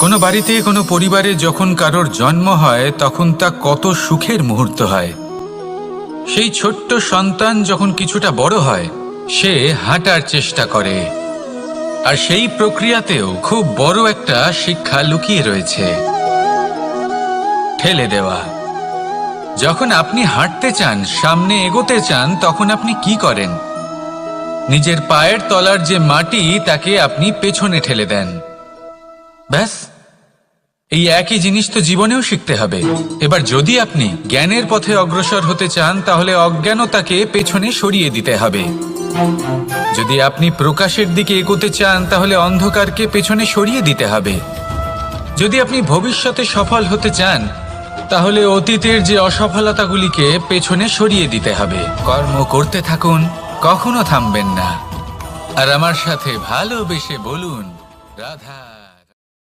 কোনো বাড়িতে কোনো পরিবারে যখন কারোর জন্ম হয় তখন তা কত সুখের মুহূর্ত হয়। সেই ছোট্ট সন্তান যখন কিছুটা বড় হয় সে হাঁটার চেষ্টা করে, আর সেই প্রক্রিয়াতেও খুব বড় একটা শিক্ষা লুকিয়ে রয়েছে, ঠেলে দেওয়া। যখন আপনি হাঁটতে চান, সামনে এগোতে চান, তখন আপনি কি করেন? নিজের পায়ের তলার যে মাটি তাকে আপনি পেছনে ঠেলে দেন। ব্যাস, এই একই জিনিস তো জীবনেও শিখতে হবে। এবার যদি আপনি জ্ঞানের পথে অগ্রসর হতে চান তাহলে অজ্ঞানতাকে পেছনে সরিয়ে দিতে হবে। যদি আপনি প্রকাশের দিকে এগোতে চান তাহলে অন্ধকারকে পেছনে সরিয়ে দিতে হবে। যদি আপনি ভবিষ্যতে সফল হতে চান তাহলে অতীতের যে অসফলতাগুলিকে পেছনে সরিয়ে দিতে হবে। কর্ম করতে থাকুন, কখনো থামবেন না। আর আমার সাথে ভালোবেসে বলুন, রাধা।